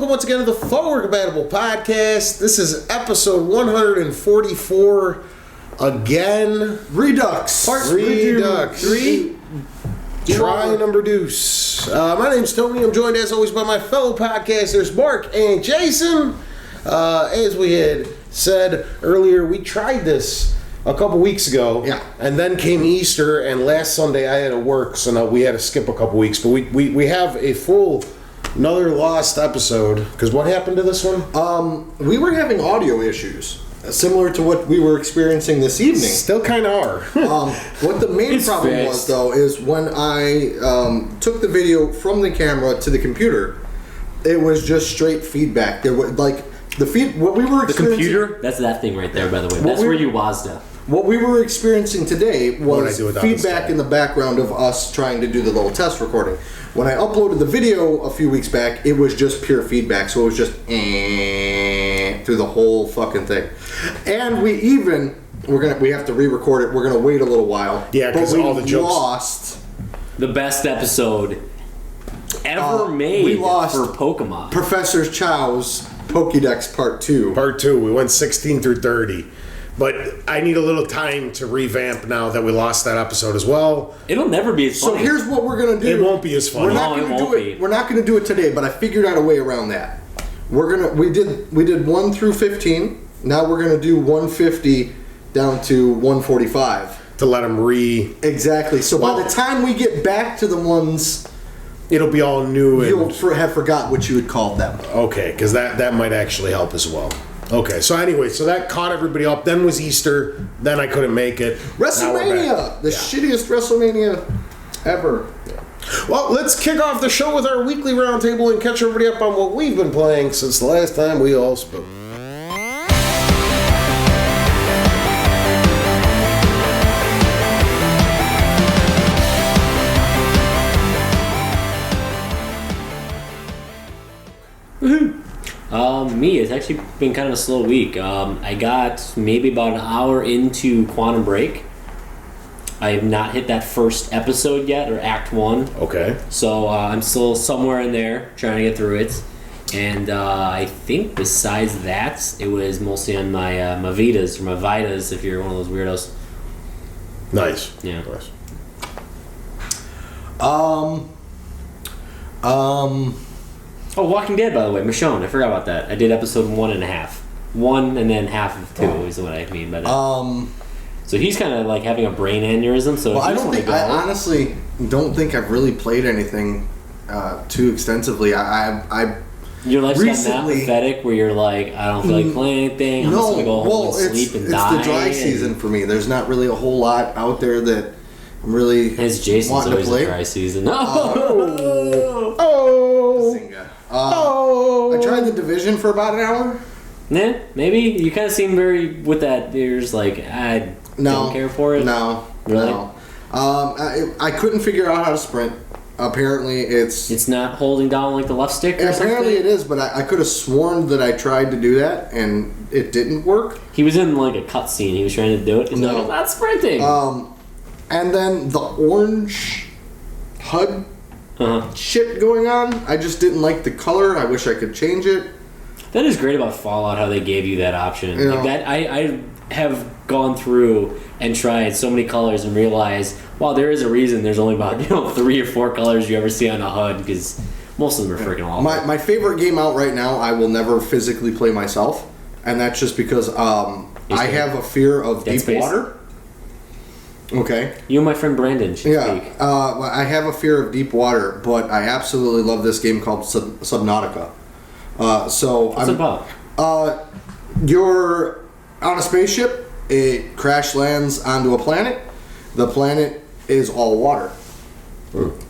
welcome once again to the Forward Compatible Podcast. This is episode 144. Again, Redux. Redux. Try number deuce. My name's Tony. I'm joined as always by my fellow podcasters, Mark and Jason. As we had said earlier, we tried this a couple weeks ago. Yeah. And then came Easter, and last Sunday I had to work, so now we had to skip a couple weeks. But we have a full, another lost episode. Because what happened to this one? We were having audio issues, similar to what we were experiencing this evening. Still kind of are. What the main problem was, though, is when I took the video from the camera to the computer, it was just straight feedback. There was what we were experiencing. The computer? That's that thing right there, by the way. That's where you WASDA. What we were experiencing today was feedback this in the background of us trying to do the little test recording. When I uploaded the video a few weeks back, it was just pure feedback, so it was just through the whole fucking thing. And we have to re-record it. We're gonna wait a little while. Yeah, because all the jokes lost the best episode ever made we lost for Pokemon. Professor Chow's Pokédex Part 2. Part 2. We went 16 through 30. But I need a little time to revamp now that we lost that episode as well. It'll never be as funny. So here's what we're gonna do. It won't be as funny. We're not gonna do it. We're not gonna do it today, but I figured out a way around that. We did 1 through 15. Now we're gonna do 150 down to 145 to let them exactly. So by the time we get back to the ones, it'll be all new. You'll have forgot what you had called them. Okay, because that might actually help as well. Okay, so anyway, so that caught everybody up. Then was Easter. Then I couldn't make it. WrestleMania, the shittiest WrestleMania ever. Yeah. Well, let's kick off the show with our weekly roundtable and catch everybody up on what we've been playing since the last time we all spoke. Me, it's actually been kind of a slow week. I got maybe about an hour into Quantum Break. I have not hit that first episode yet, or Act 1. Okay. So I'm still somewhere in there, trying to get through it. And I think besides that, it was mostly on my Vitas, or my Vitas, if you're one of those weirdos. Nice. Yeah. Nice. Oh, Walking Dead, by the way, Michonne. I forgot about that. I did episode 1.5. 1 and then half of 2 is what I mean by that. So he's kind of like having a brain aneurysm. So I honestly don't think I've really played anything too extensively. Your life's gotten that pathetic where you're like, I don't feel like playing anything. I'm just gonna go home and sleep and die. It's the dry season for me. There's not really a whole lot out there that I'm really It's Jason's wanting always to play. the dry season. I tried the Division for about an hour. Nah, maybe. You kind of seem very with that. You're just like, I don't care for it. No. Really? No. I couldn't figure out how to sprint. Apparently it's not holding down like the left stick or something? Apparently it is, but I could have sworn that I tried to do that and it didn't work. He was in like a cutscene. He was trying to do it. He's like, I'm not sprinting. And then the orange HUD shit going on. I just didn't like the color. I wish I could change it. That is great about Fallout, how they gave you that option. Like that, I have gone through and tried so many colors and realized, wow, there is a reason there's only about 3 or 4 colors you ever see on a HUD, because most of them are freaking awful. My favorite game out right now, I will never physically play myself, and that's just because I have a fear of deep water. Okay. You and my friend Brandon should speak. I have a fear of deep water, but I absolutely love this game called Subnautica. What's it about? You're on a spaceship. It crash lands onto a planet. The planet is all water.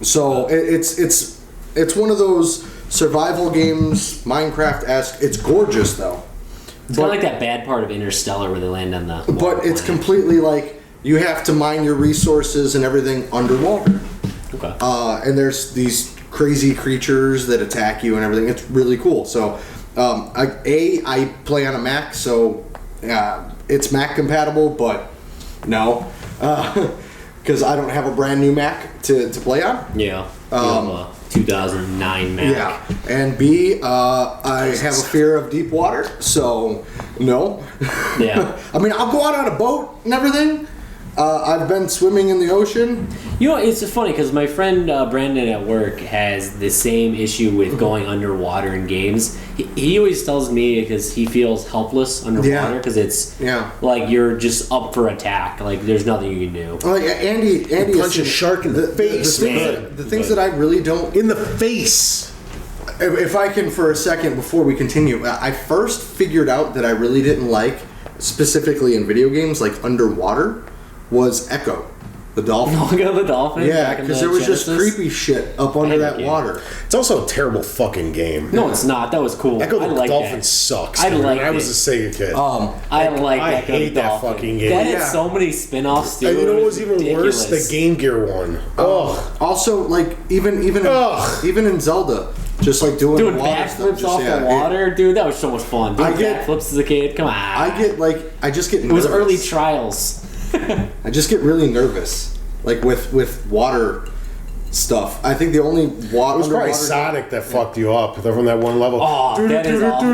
So it's one of those survival games, Minecraft-esque. It's gorgeous though. It's kind of like that bad part of Interstellar where they land on the. But it's completely like you have to mine your resources and everything underwater. Okay. And there's these crazy creatures that attack you and everything. It's really cool. So, I play on a Mac, so it's Mac compatible, but no, because I don't have a brand new Mac to play on. Yeah. 2009 Mac. Yeah, and B, I have a fear of deep water, so no. Yeah. I mean, I'll go out on a boat and everything. I've been swimming in the ocean. You know, it's funny because my friend Brandon at work has the same issue with going underwater in games. He always tells me because he feels helpless underwater because it's like you're just up for attack. Like there's nothing you can do. Oh, yeah, Andy punch a shark in the face, man. The things that I really don't... In the face! If I can, for a second, before we continue, I first figured out that I really didn't like, specifically in video games, like underwater, was Echo, the dolphin. Echo the dolphin? Yeah, because there was Genesis? just creepy shit up under that water. It's also a terrible fucking game. No, it's not. That was cool. Echo the I Dolphin that. sucks. I like I was a Sega kid. I hate that fucking game. That had so many spin-offs too. And you know what was even ridiculous. worse? The Game Gear one. Oh. Also, like even in Zelda, just like doing water backflips stuff, off the water, dude. That was so much fun. Doing get backflips as a kid. Come on. I just get. It was early trials. I just get really nervous, like with water stuff. I think the only water. It was probably Sonic that fucked you up from that one level. Oh, that is awful.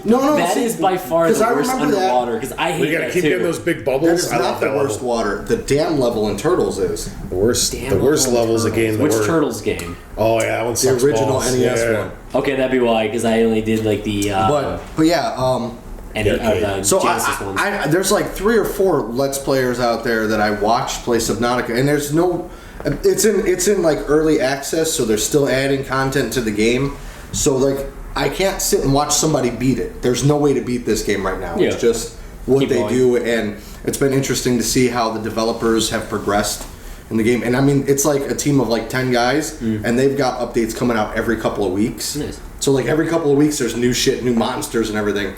No, that is by far the worst underwater. Because I hate that. You gotta keep getting those big bubbles. That is not the worst water. The dam level in Turtles is the worst. The worst levels of game. Which Turtles game? Oh yeah, that one sucks. The original balls. NES one. Okay, that'd be why. Because I only did like the. But yeah. The so Genesis ones. there's like 3 or 4 Let's Players out there that I watched play Subnautica, and there's no, it's in like early access, so they're still adding content to the game. So like I can't sit and watch somebody beat it. There's no way to beat this game right now. Yeah. It's just what they do, and it's been interesting to see how the developers have progressed in the game. And I mean, it's like a team of like 10 guys, and they've got updates coming out every couple of weeks. Nice. So like every couple of weeks, there's new shit, new monsters, and everything.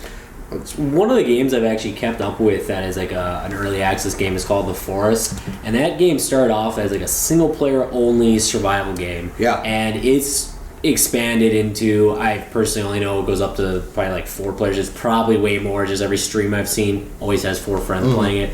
One of the games I've actually kept up with that is like an early access game is called The Forest, and that game started off as like a single player only survival game. Yeah. And it's expanded into, I personally only know it goes up to probably like 4 players. It's probably way more. Just every stream I've seen always has 4 friends playing it.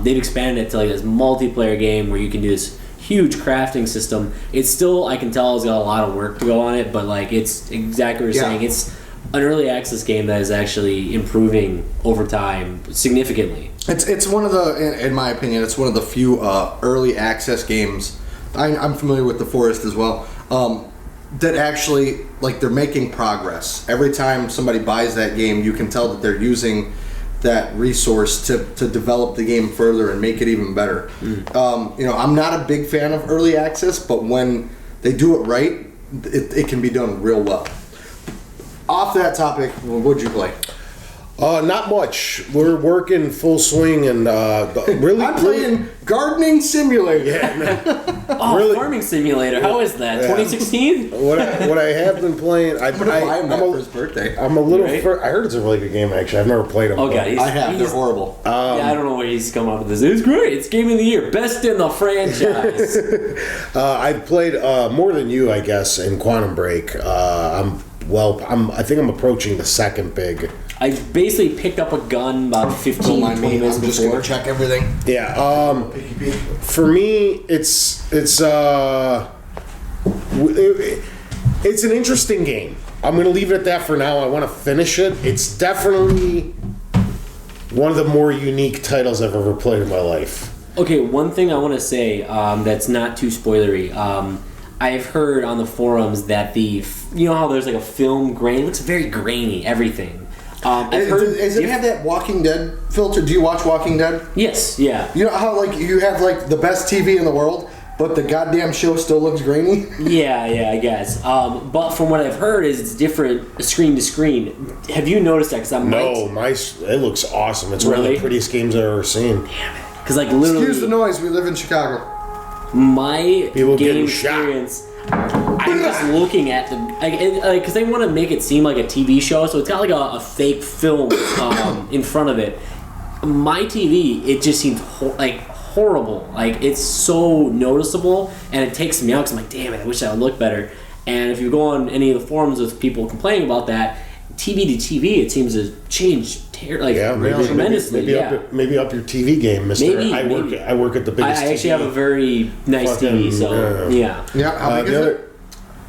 They've expanded it to like this multiplayer game where you can do this huge crafting system. It's still, I can tell, it's got a lot of work to go on it, but like it's exactly what you're saying. It's an early access game that is actually improving over time significantly. It's one of the, in my opinion, it's one of the few early access games. I'm familiar with The Forest as well. That actually, like, they're making progress. Every time somebody buys that game, you can tell that they're using that resource to develop the game further and make it even better. I'm not a big fan of early access, but when they do it right, it can be done real well. Off that topic, what'd you play? Not much. We're working full swing and really. I'm playing Gardening Simulator. Yeah, Farming Simulator. How is that? 2016? What I have been playing, I'm gonna buy him that for his birthday. I'm a little. Right? I heard it's a really good game. Actually, I've never played them. Oh god, I have. They're horrible. I don't know where he's come up with this. It's great. It's Game of the Year, best in the franchise. I've played more than you, I guess, in Quantum Break. I think I'm approaching the second big. I basically picked up a gun about 15, 20 minutes I'm just before. gonna check everything. Yeah. For me, it's an interesting game. I'm gonna leave it at that for now. I want to finish it. It's definitely one of the more unique titles I've ever played in my life. Okay, one thing I want to say that's not too spoilery. I've heard on the forums that you know how there's like a film grain? It looks very grainy, everything. Does it have that Walking Dead filter? Do you watch Walking Dead? Yes, yeah. You know how like you have like the best TV in the world, but the goddamn show still looks grainy? Yeah, I guess. But from what I've heard is it's different screen to screen. Have you noticed that? It looks awesome. It's one of the prettiest games I've ever seen. Damn it. Because like literally... Excuse the noise, we live in Chicago. My People game experience... I'm just looking at them because they want to make it seem like a TV show, so it's got like a fake film in front of it. My TV, it just seems horrible. Like it's so noticeable, and it takes me out because I'm like, damn it, I wish that would look better. And if you go on any of the forums with people complaining about that, TV to TV, it seems to change tremendously. Maybe up your TV game, Mister. I work at the biggest. I actually have a very nice TV, so yeah. How big is it?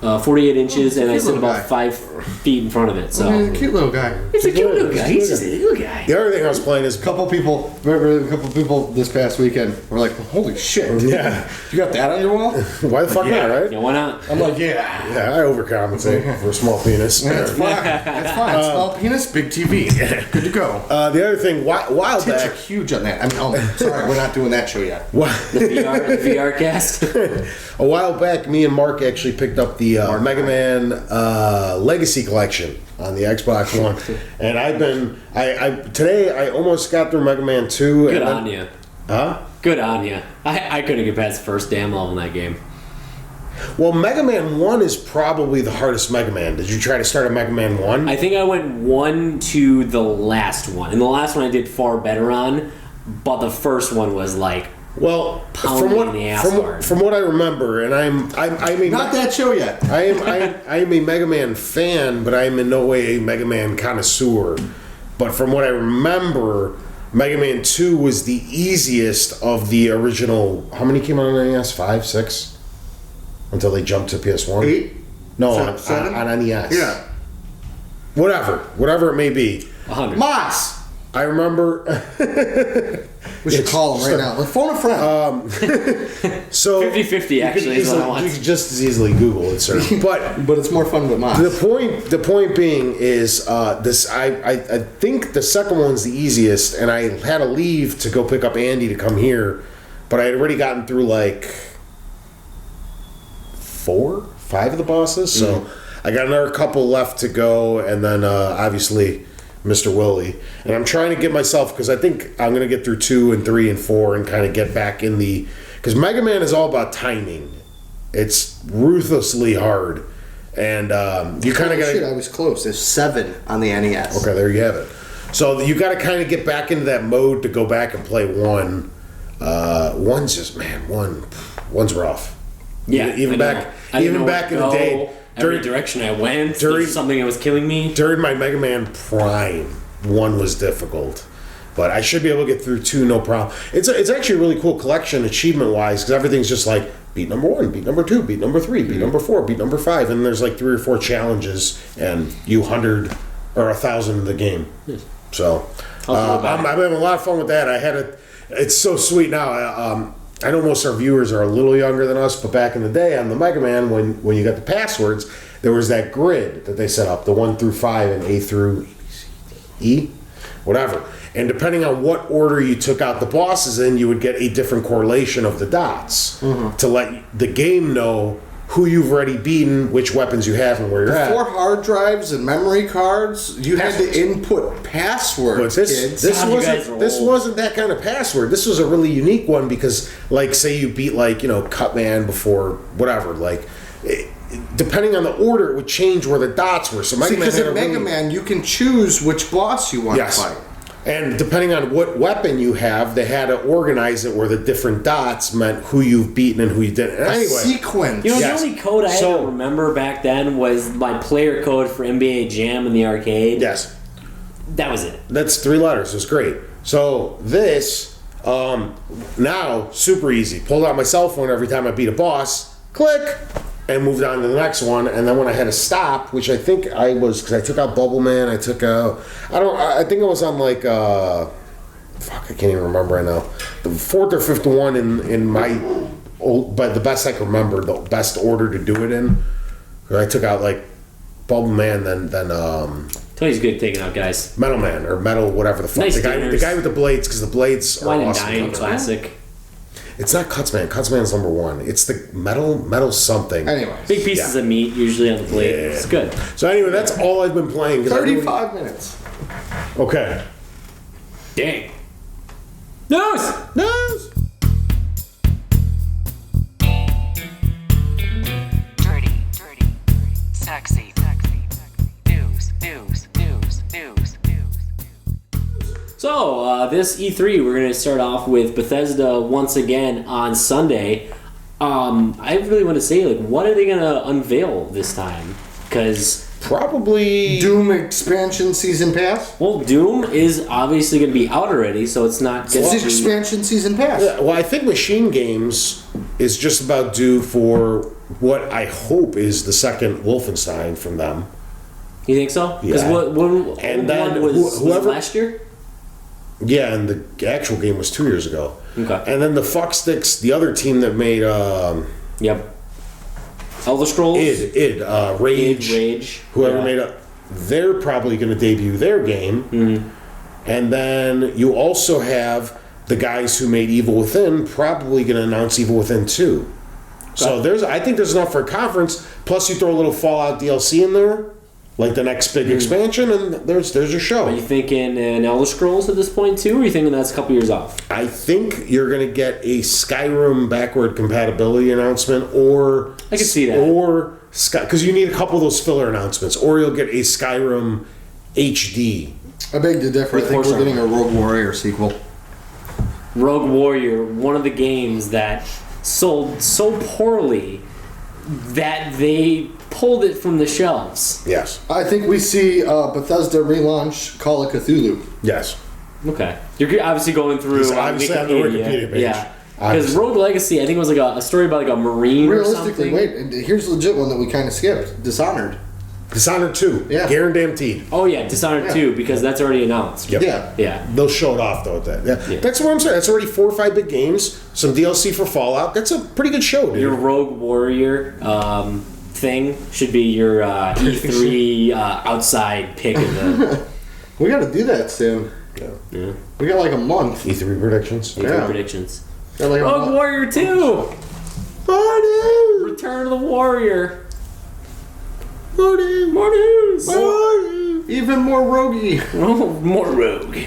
48 inches, and I cute sit little about guy. 5 feet in front of it. So He's a cute little guy. he's a cute little guy. He's just a little guy. The other thing I was playing is A couple people this past weekend were like, "Holy shit! Yeah. you got that on your wall?" why the fuck not, right? Yeah, why not? I'm like, "Yeah, Yeah, I overcompensate for a small penis. that's fine. That's fine. Small penis, big TV, good to go." The other thing, while Tits are back, huge on that. I mean, sorry, we're not doing that show yet. The VR cast. a while back, me and Mark actually picked up the Mega Man Legacy Collection on the Xbox One, and today I almost got through Mega Man 2. Good and then, on you. Huh? Good on you. I couldn't get past the first damn level in that game. Well, Mega Man 1 is probably the hardest Mega Man. Did you try to start at Mega Man 1? I think I went 1 to the last one, and the last one I did far better on, but the first one was like, Well, pounding in the ass hard. from what I remember, and I'm Not that show yet. I am a Mega Man fan, but I am in no way a Mega Man connoisseur. But from what I remember, Mega Man 2 was the easiest of the original. How many came out on NES? 5, 6? Until they jumped to PS1? 8? No, Seven? on NES. Yeah. Whatever it may be. 100. Moss. I remember. We should call him right now. Let's phone a friend. So 50-50 actually is what I want. You could just as easily Google it, sir. But but it's more fun with Moss. the point being is this. I think the second one's the easiest, and I had to leave to go pick up Andy to come here, but I had already gotten through like 4, 5 of the bosses, so I got another couple left to go, and then obviously Mr. Willie. And I'm trying to get myself, because I think I'm going to get through 2 and 3 and 4 and kind of get back in the... Because Mega Man is all about timing. It's ruthlessly hard. And you kind of got Shit, to... I was close. There's 7 on the NES. Okay, there you have it. So you got to kind of get back into that mode to go back and play 1. One's just, man, one's rough. Yeah, Even back in the day... Every direction I went, during- there's something that was killing me. During my Mega Man Prime, 1 was difficult, but I should be able to get through 2 no problem. It's actually a really cool collection achievement wise, because everything's just like beat number 1, beat number 2, beat number 3, beat number 4, beat number 5, and there's like 3 or 4 challenges, and you 100 or 1,000 in the game. So I'm having a lot of fun with that. It's so sweet now. I know most of our viewers are a little younger than us, but back in the day on the Mega Man, when you got the passwords, there was that grid that they set up, the 1 through 5 and A through E, whatever. And depending on what order you took out the bosses in, you would get a different correlation of the dots to let the game know who you've already beaten, which weapons you have, and where you're at. Before hard drives and memory cards, you had to input passwords, But kids. this wasn't that kind of password. This was a really unique one because, like, say you beat, like, Cutman before whatever, like, depending on the order, it would change where the dots were. So Because in Mega Man, you can choose which boss you want to fight. And depending on what weapon you have, they had to organize it where the different dots meant who you've beaten and who you didn't. Anyway, Sequence. The only code I had to remember back then was my player code for NBA Jam in the arcade. Yes. That was it. That's 3 letters. It was great. So this, now, super easy. Pulled out my cell phone every time I beat a boss. Click. And moved on to the next one, and then when I had to stop, which I think I was, because I took out Bubble Man, I think I was on like, I can't even remember right now, the 4th or 5th one in my old, but the best I can remember, the best order to do it in, I took out like Bubble Man, then Tony's good at taking out guys. Metal Man, or Metal, whatever the fuck, Nice the guy with the blades, because the blades are Wine and awesome. Dine classic. It's not Cutsman. Cutsman's number 1. It's the metal something. Anyway. Big pieces of meat usually on the plate. Yeah. It's good. So anyway, that's all I've been playing. 35 minutes. Okay. Dang. Nose! Dirty, sexy, news. So, this E3, we're going to start off with Bethesda once again on Sunday. I really want to say, like, what are they going to unveil this time? Because... Probably... Doom expansion season pass? Well, Doom is obviously going to be out already, so it's not... It's expansion season pass. Yeah, well, I think Machine Games is just about due for what I hope is the second Wolfenstein from them. You think so? Because Yeah. when And then was whoever- last year? Yeah, and the actual game was 2 years ago. Okay. And then the Fucksticks, the other team that made Yep. Elder Scrolls. Rage, Rage. whoever Yeah. made it, they're probably going to debut their game. Mm-hmm. And then you also have the guys who made Evil Within probably going to announce Evil Within 2. So I think there's enough for a conference. Plus, you throw a little Fallout DLC in there, like the next big expansion, and there's your show. Are you thinking an Elder Scrolls at this point too, or are you thinking that's a couple years off? I think you're going to get a Skyrim backward compatibility announcement, or I can see that. or because you need a couple of those filler announcements, or you'll get a Skyrim HD. I beg to differ. I With think horse we're getting a Rogue Warrior sequel. Rogue Warrior, one of the games that sold so poorly that they pulled it from the shelves. Yes, I think we see Bethesda relaunch Call of Cthulhu. yes. Okay, you're obviously going through He's obviously on the Wikipedia page. Yeah, because Obviously. Rogue Legacy, I think it was like a story about like a marine or Realistically, something. wait. Here's a legit one that we kind of skipped. Dishonored. Dishonored 2. Yeah. Guaranteed. Oh yeah, Dishonored Yeah. 2 because that's already announced. Yep. Yeah. Yeah. They'll show it off though. At that. Yeah. Yeah. That's what I'm saying. That's already 4 or 5 big games. Some DLC for Fallout. That's a pretty good show, dude. Your Rogue Warrior thing should be your E3 outside pick of the We got to do that soon. yeah. We got like a month. E3 predictions. E3 Yeah. predictions. Got like a Rogue month. Warrior 2! Marty! Return of the Warrior. Marty! More news! Marty! Even more roguey. More Rogue.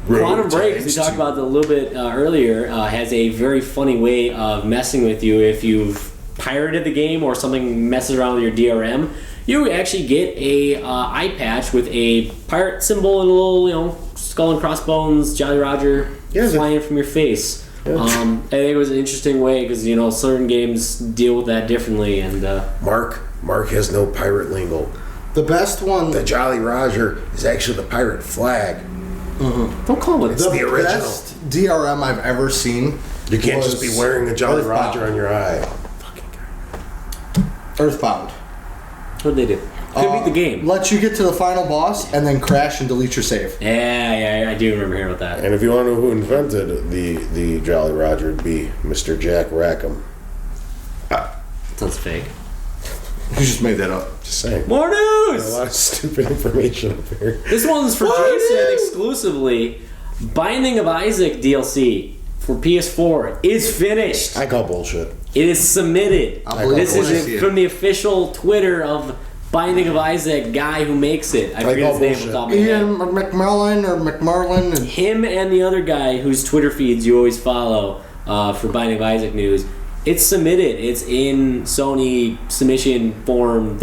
Quantum Break, as we times talked 2. about a little bit earlier, has a very funny way of messing with you if you've pirated the game or something messes around with your DRM. You actually get a eye patch with a pirate symbol and a little, skull and crossbones, Jolly Roger flying from your face. I think it was an interesting way because certain games deal with that differently. And Mark has no pirate lingo. The best one. The Jolly Roger is actually the pirate flag. don't call it. It's the original. best DRM I've ever seen. You can't was just be wearing a Jolly Earthbound. Roger on your eye. Earthbound. What did they do? Couldn't beat the game. Lets you get to the final boss and then crash and delete your save. Yeah, I do remember hearing about that. And if you want to know who invented the Jolly Roger, it'd be Mr. Jack Rackham. Sounds fake. You just made that up. Just saying. More A news! lot of stupid information up here. This one's for More Jason news! exclusively. Binding of Isaac DLC for PS4 is finished. I call bullshit. It is submitted. I'll believe This it when I is see it. from the official Twitter of Binding of Isaac guy who makes it. I forget his name off the top of my head. Ian McMillan or McMarlin. And Him and the other guy whose Twitter feeds you always follow for Binding of Isaac news. It's submitted. It's in Sony submission form.uk.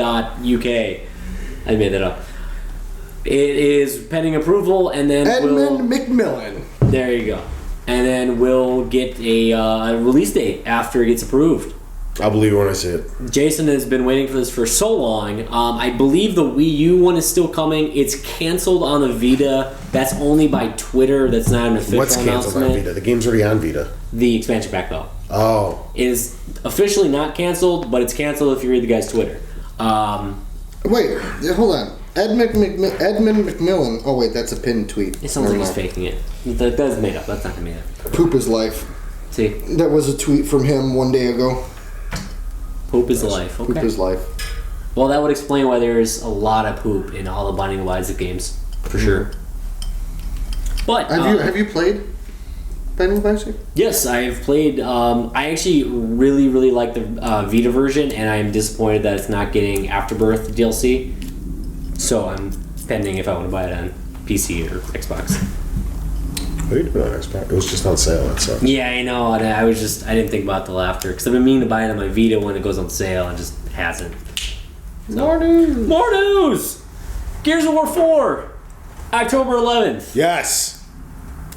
I made that up. It is pending approval, and then Edmund McMillan. there you go. And then we'll get a release date after it gets approved. I'll believe it when I see it. Jason has been waiting for this for so long. I believe the Wii U one is still coming. It's canceled on the Vita. That's only by Twitter. That's not an official What's canceled announcement. on Vita? The game's already on Vita. The expansion pack, though, Oh. is officially not canceled, but it's canceled if you read the guy's Twitter. Wait, hold on. Edmund McMillan. Oh wait, that's a pinned tweet. It sounds like Never he's mind. faking it. That's made up. That's not made up. Poop is life. See, That was a tweet from him one day ago. poop is life. Poop Okay. is life. Well, that would explain why there's a lot of poop in all the Binding of Isaac games, for sure. But Have you played Binding of Isaac? yes, I've played. I actually really, really like the Vita version, and I'm disappointed that it's not getting Afterbirth DLC. So I'm pending if I want to buy it on PC or Xbox. What are you doing on Xbox? It was just on sale. That sucks. Yeah, I know. And I didn't think about it till after because I've been meaning to buy it on my Vita when it goes on sale, and just hasn't. More news. More news. Gears of War 4, October 11th. Yes.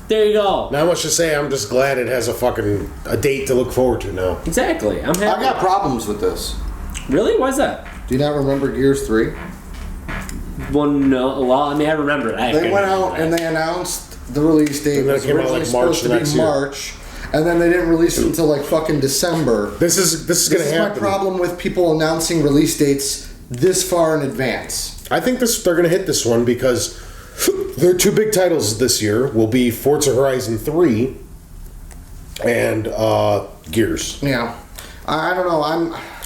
There you go. Not much to say. I'm just glad it has a date to look forward to now. Exactly. I'm I happy. got problems with this. Really? Why's that? Do you not remember Gears 3? Well, no. Well, I mean, I remember it. They went out and they announced the release date And then it was came out, originally like, March supposed to next be year. March, and then they didn't release it until like fucking December. This is gonna This is happen. my problem with people announcing release dates this far in advance. I think they're gonna hit this one because their two big titles this year will be Forza Horizon 3 and Gears. Yeah, I don't know.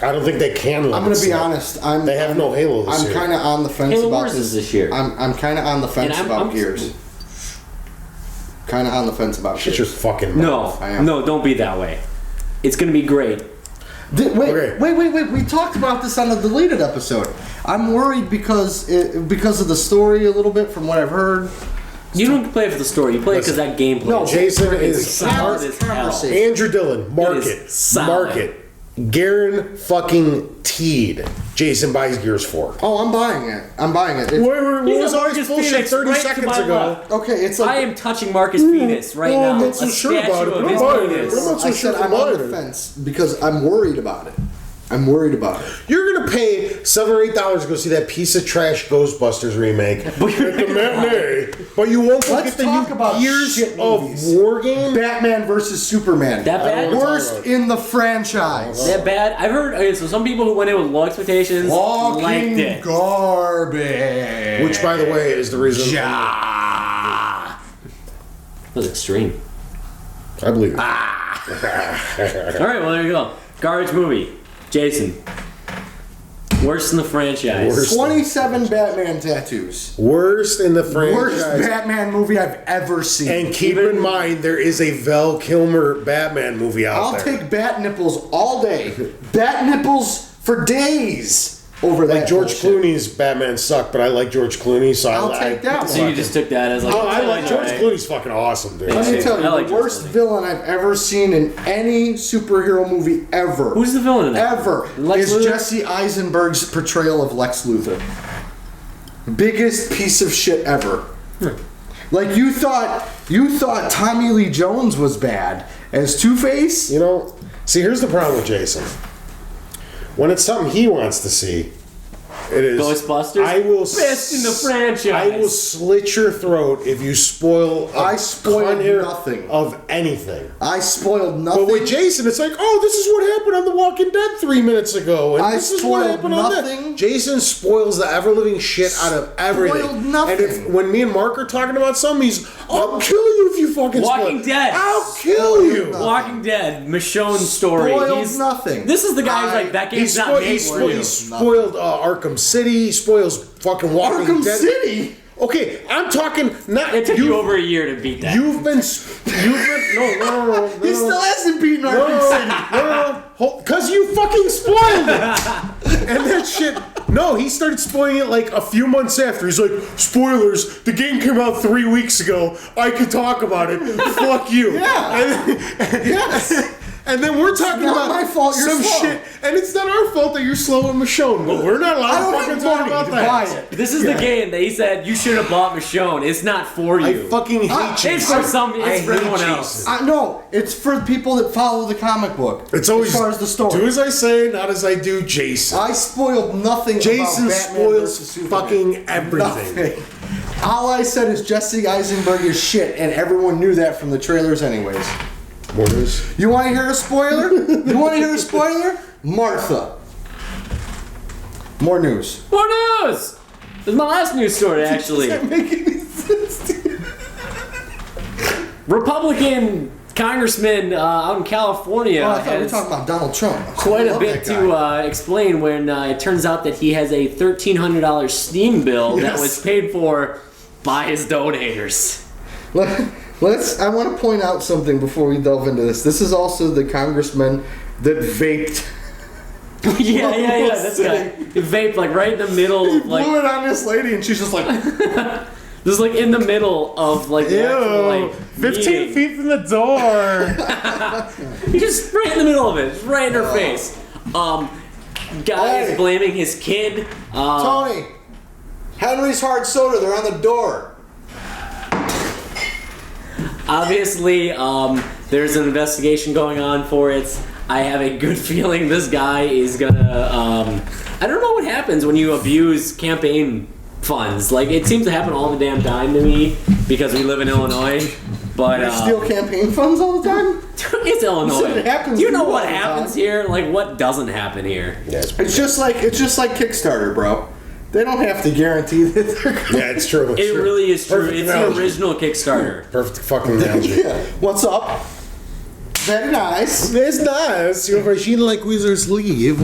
I don't think they can. I'm going to be honest. They have no Halo this year. I'm kind of on the fence Halo about Wars is this year. I'm kind of on the fence And about Gears. Kind of on the fence about Shut Gears. your fucking mouth. No, no, don't be that way. It's gonna be great. Wait. We talked about this on the deleted episode. I'm worried because of the story a little bit from what I've heard. You don't play it for the story. You play it because that gameplay. No, Jason it's is solid as hell. conversation. Andrew Dillon. Mark It is it. solid. Mark it. Garen fucking Teed. Jason buys Gears 4. Oh, I'm buying it. It's, What He's was a all this Marcus bullshit Phoenix 30 right to seconds my ago? left. okay, it's like I am touching Marcus Phoenix right now. I'm not so A sure about statue it, of but his I'm buying it. penis. I'm not so I sure said I'm on the about it. fence because I'm worried about it. I'm worried about it. You're gonna pay $7 or $8 to go see that piece of trash Ghostbusters remake at the matinee, but you won't go Let's get talk the about years shit of movies. war game. Batman versus Superman. That bad? Worst in the franchise. That bad? I've heard. Okay, so some people who went in with low expectations liked Fucking it. garbage. Which, by the way, is the reason That was extreme. I believe it. All right, well there you go. Garbage movie. Jason. Worst in the franchise. Worst. 27 Batman tattoos. Worst in the franchise. Worst Batman movie I've ever seen. And keep in mind, there is a Val Kilmer Batman movie out I'll there. take bat nipples all day. Bat nipples for days over that. Like George bullshit. Clooney's Batman sucked, but I like George Clooney, so I'll take that So one. you just took that as like. Oh, I like George Alright. Clooney's fucking awesome, dude. Let me tell you, I like the George worst Clooney. villain I've ever seen in any superhero movie ever. Who's the villain in that? Ever Lex is Luthor? Jesse Eisenberg's portrayal of Lex Luthor. Biggest piece of shit ever. Like you thought Tommy Lee Jones was bad as Two-Face? You know, see, here's the problem with Jason. When it's something he wants to see, it is Ghostbusters? I will Best in the franchise. I will slit your throat if you spoil. I spoiled here nothing. of anything. I spoiled nothing. But with Jason, it's like, oh, this is what happened on The Walking Dead 3 minutes ago, and I this is what spoiled happened on nothing. that. Jason spoils the ever living shit out of everything. Spoiled nothing. And when me and Mark are talking about something, he's, I'll kill you if you fucking Walking spoil. Dead. I'll kill you. Nothing. Walking Dead, Michonne story. Spoiled He's nothing. This is the guy who's like, that game's not made for you. He spoiled Arkham City. He spoils fucking Walking Arkham Dead. City? Okay, I'm talking not. It took you over a year to beat that. You've been no. He still hasn't beaten Arkham City. No, because you fucking spoiled it. And that shit. No, he started spoiling it like a few months after. He's like, spoilers. The game came out 3 weeks ago. I could talk about it. Fuck you. Yeah. Yes. And then we're talking not about my fault, you're some slow. shit, and it's not our fault that you're slow and Michonne, but we're not I allowed to don't fucking have talk money about to that. buy it. This is the game that he said you should have bought Michonne. It's not for I you. fucking hate Jason. It's for some. I It's for hate everyone Jason. else. No, it's for people that follow the comic book. It's always as far as the story. do as I say, not as I do, Jason. I spoiled nothing. Jason about Batman spoils versus Superman. fucking everything. Nothing. All I said is Jesse Eisenberg is shit, and everyone knew that from the trailers, anyways. What is? You want to hear a spoiler? Martha. More news. More news. This is my last news story, actually. Does that make any sense to you? Republican congressman out in California Oh, I thought we were has talking about Donald Trump. quite I a love bit that guy. to explain when it turns out that he has a $1,300 Steam bill that Yes. was paid for by his donators. I want to point out something before we delve into this. This is also the congressman that vaped. yeah, this guy. He vaped like right in the middle He of like blew it on this lady, and she's just like, this is like in the middle of like the actual, like 15 meeting. feet from the door. He's just right in the middle of it, just right in her face. Guy is Hey. blaming his kid. Tony, Henry's hard soda, they're on the door. Obviously, there's an investigation going on for it. I have a good feeling this guy is gonna. I don't know what happens when you abuse campaign funds. Like, it seems to happen all the damn time to me because we live in Illinois. But They steal campaign funds all the time? it's Illinois. said it happens Do you know all what the happens time. here? Like what doesn't happen here? Yeah, It's just like Kickstarter, bro. They don't have to guarantee that they're gonna... yeah, it's true. It's It true. really is true. Perfect It's analogy. the original Kickstarter. Perfect fucking analogy. Yeah. What's up? Very nice. It's nice. You're machine like Wizard's Leave.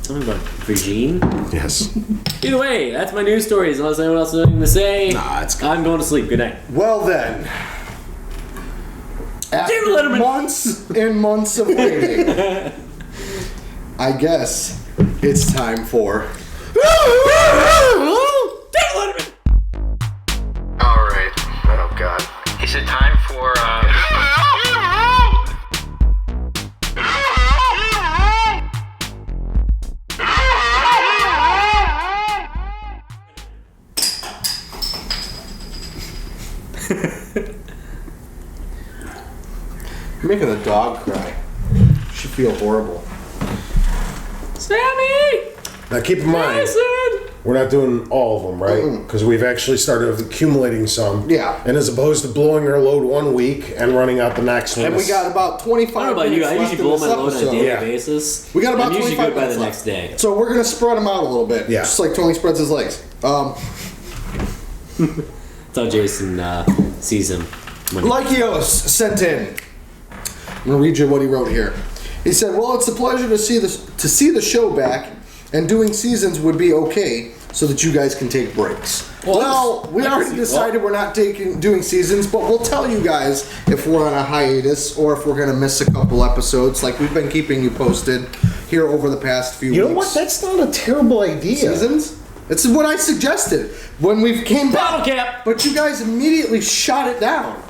Tell me about Virgin. Yes. Either way, that's my news stories. Unless anyone else has anything to say, Nah, it's good. I'm going to sleep. Good night. Well then, after Letterman. months and months of waiting, I guess it's time for... Alright. Oh god. Is it time for You're making the dog cry. She feel horrible. Sammy! Now keep in mind, Listen! we're not doing all of them, right? Because we've actually started accumulating some. Yeah. And as opposed to blowing our load one week and running out the next one. And we got about 25 I don't know about you. minutes I left usually in blow this my load on a episode. daily Yeah. basis. We got about I'm usually 25 good by the minutes next left. day. So we're going to spread them out a little bit. Yeah. Just like Tony spreads his legs. That's how Jason sees him. When Lykios sent in. I'm going to read you what he wrote here. He said, well, it's a pleasure to see the show back, and doing seasons would be okay so that you guys can take breaks. Well, we already decided we're not doing seasons, but we'll tell you guys if we're on a hiatus or if we're going to miss a couple episodes, like we've been keeping you posted here over the past few weeks. You know what? That's not a terrible idea. Seasons? It's what I suggested when we came back. Bottle cap! But you guys immediately shot it down.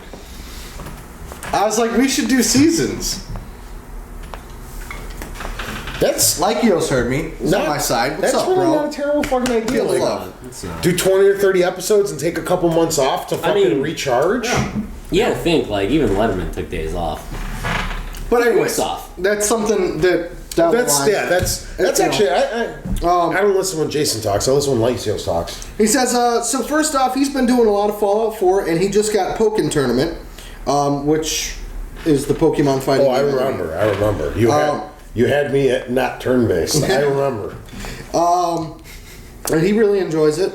I was like, we should do seasons. That's Lykios heard me. He's on my side. What's that's up, really bro? not a terrible fucking idea. Feel the Like, love. do 20 or 30 episodes and take a couple months off to fucking mean, recharge. You gotta think, like, even Letterman took days off. But anyways, Weeks off. that's something that down the That's line. yeah. That's you know, actually I don't listen when Jason talks. I listen when Lysios talks. He says, so first off, he's been doing a lot of Fallout 4, and he just got Pokken Tournament, which is the Pokemon fighting Oh, I game. remember. You had me at not turn based. I remember. And he really enjoys it.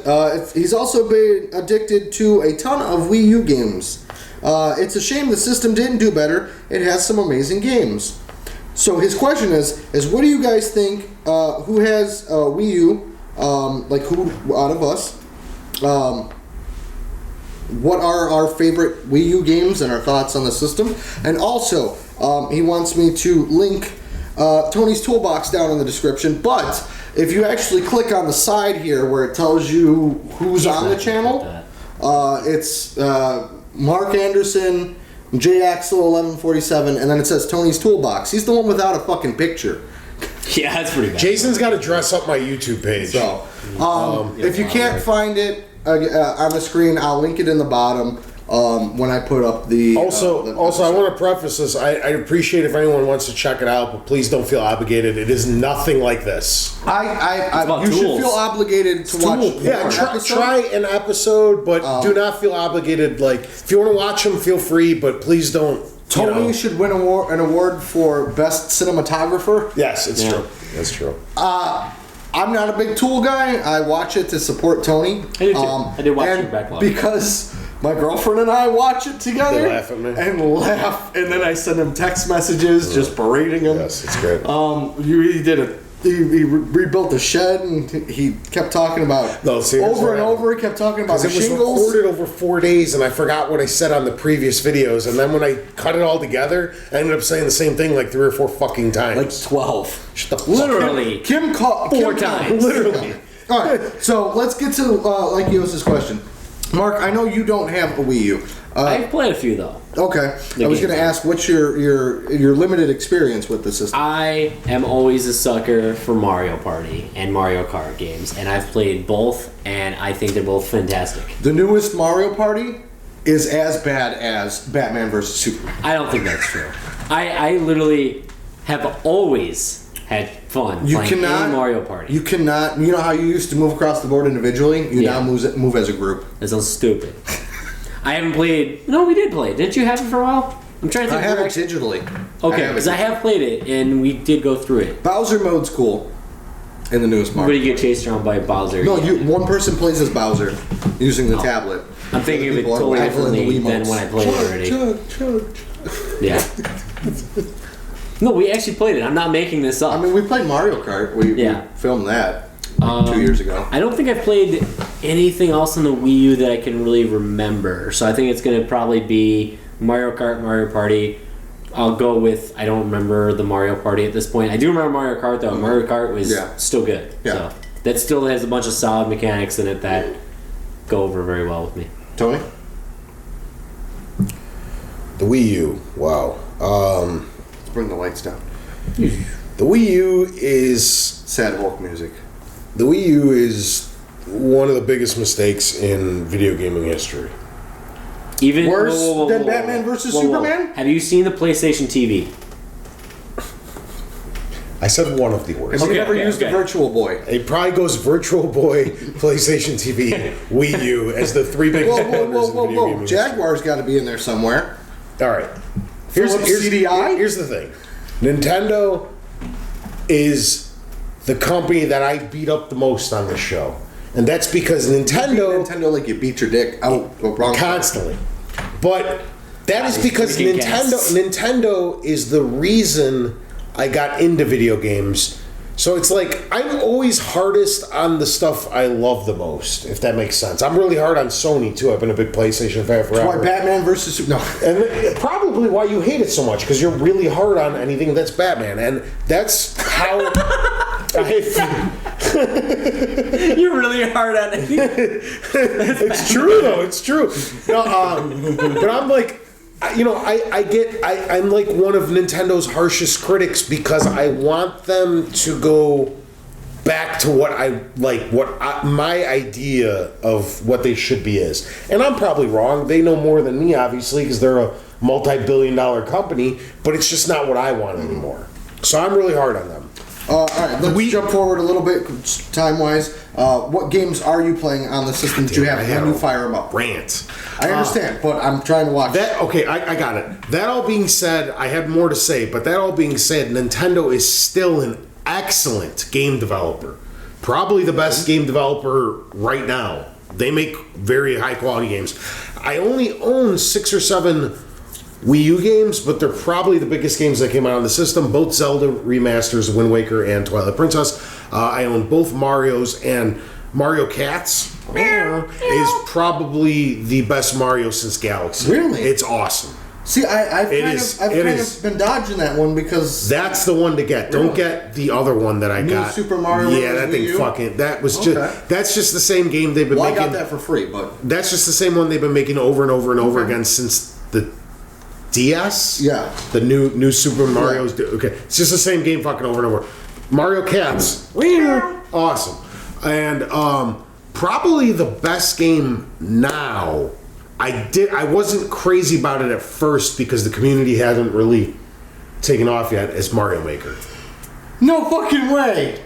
He's also been addicted to a ton of Wii U games. It's a shame the system didn't do better. It has some amazing games. So his question is what do you guys think? Who has Wii U? Like who out of us? What are our favorite Wii U games and our thoughts on the system? And also, he wants me to link Tony's Toolbox down in the description. But if you actually click on the side here where it tells you who's on the channel, it's Mark Anderson, J Axel 1147, and then it says Tony's Toolbox. He's the one without a fucking picture. Yeah, that's pretty bad. Jason's got to dress up my YouTube page. So, if you can't find it on the screen, I'll link it in the bottom when I put up the. Also, I want to preface this. I appreciate if anyone wants to check it out, but please don't feel obligated. It is nothing like this. about you should tools. feel obligated to watch. Yeah, one try, episode. try an episode, but do not feel obligated. Like, if you want to watch them, feel free, but please don't. Tony should win an award for best cinematographer. Yes, it's Yeah. true. That's true. I'm not a big Tool guy. I watch it to support Tony. I do too. I did watch and your backlog. because my girlfriend and I watch it together. They laugh at me. And laugh, and then I send him text messages just berating him. Yes, it's great. He did it. He rebuilt the shed, and he kept talking about No, see, here's over what and happened. over. He kept talking about Because it was shingles. recorded over 4 days, and I forgot what I said on the previous videos. And then when I cut it all together, I ended up saying the same thing like 3 or 4 fucking times. Like 12. Shut the fuck Literally. Kim called 4 times. Literally. All right, so let's get to Lykios' question. Mark, I know you don't have a Wii U. I've played a few though. Okay, I was going to ask, what's your limited experience with the system? I am always a sucker for Mario Party and Mario Kart games, and I've played both, and I think they're both fantastic. The newest Mario Party is as bad as Batman vs Superman. I don't think that's true. I literally have always had fun playing any Mario Party. You cannot. You know how you used to move across the board individually? You Yeah. now move as a group. That sounds stupid. I haven't played. No, we did play. Didn't you have it for a while? I'm trying to I think. have it digitally. Okay, because I have played it and we did go through it. Bowser mode's cool in the newest But Mario. you get chased around by Bowser. No, yeah. one person plays as Bowser using the tablet. I'm thinking of it People are totally rattling the differently than Wiimotes. when I played it already. Chug. Yeah. No, we actually played it. I'm not making this up. I mean, we played Mario Kart. We filmed that 2 years ago. I don't think I've played anything else on the Wii U that I can really remember. So I think it's going to probably be Mario Kart, Mario Party. I'll go with, I don't remember the Mario Party at this point. I do remember Mario Kart, though. Mario Kart was still good. Yeah. So that still has a bunch of solid mechanics in it that go over very well with me. Tony? The Wii U. Wow. Let's bring the lights down. The Wii U is Sad Hulk music. the Wii U is one of the biggest mistakes in video gaming history. Even Worse than Batman versus Superman? Have you seen the PlayStation TV? I said one of the worst. Have you ever used a Virtual Boy? It probably goes Virtual Boy, PlayStation TV, Wii U as the three biggest competitors in video gaming. Jaguar's got to be in there somewhere. All right. Philips CDI? Here's the thing. Nintendo is the company that I beat up the most on this show. And that's because Nintendo... Nintendo like you beat your dick out wrong. Constantly. But that is because Nintendo is the reason I got into video games. So it's like I'm always hardest on the stuff I love the most, if that makes sense. I'm really hard on Sony too. I've been a big PlayStation fan forever. That's why Batman versus Superman. No. And probably why you hate it so much, because you're really hard on anything that's Batman, and that's how You're really hard on it. It's true though. It's true. No, but I'm like, I'm like one of Nintendo's harshest critics because I want them to go back to what I like, my idea of what they should be is. And I'm probably wrong. They know more than me, obviously, because they're a multi-billion-dollar company. But it's just not what I want anymore. So I'm really hard on them. All right, let's jump forward a little bit time-wise. What games are you playing on the system that you have? When you fire them up? Rant. I understand, but I'm trying to watch. Okay, I got it. That all being said, I had more to say, but that all being said, Nintendo is still an excellent game developer. Probably the best game developer right now. They make very high-quality games. I only own 6 or 7 Wii U games, but they're probably the biggest games that came out on the system. Both Zelda remasters, Wind Waker and Twilight Princess. I own both Marios, and Mario Cats is probably the best Mario since Galaxy. Really? It's awesome. See, I've kind of been dodging that one because that's the one to get. Don't get the other one that I got. Super Mario. Yeah, that thing fucking. That was just. That's just the same game they've been making. I got that for free, but that's just the same one they've been making over and over and over again since the DS. Yeah, the new Super Mario's. Yeah. Okay, it's just the same game fucking over and over. Mario Cats, awesome, and probably the best game now. I wasn't crazy about it at first because the community hadn't really taken off yet as Mario Maker. No fucking way.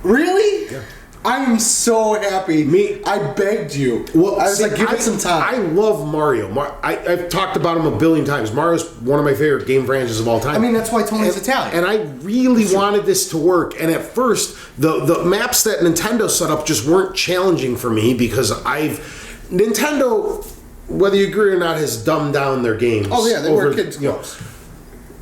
Really? Yeah. I am so happy. I begged you. Well, I was like, give it some time. I love Mario. I've talked about him a billion times. Mario's one of my favorite game franchises of all time. I mean, that's why Tony's Italian. And I really wanted this to work. And at first, the maps that Nintendo set up just weren't challenging for me because Nintendo, whether you agree or not, has dumbed down their games. Oh yeah, they were kids' games.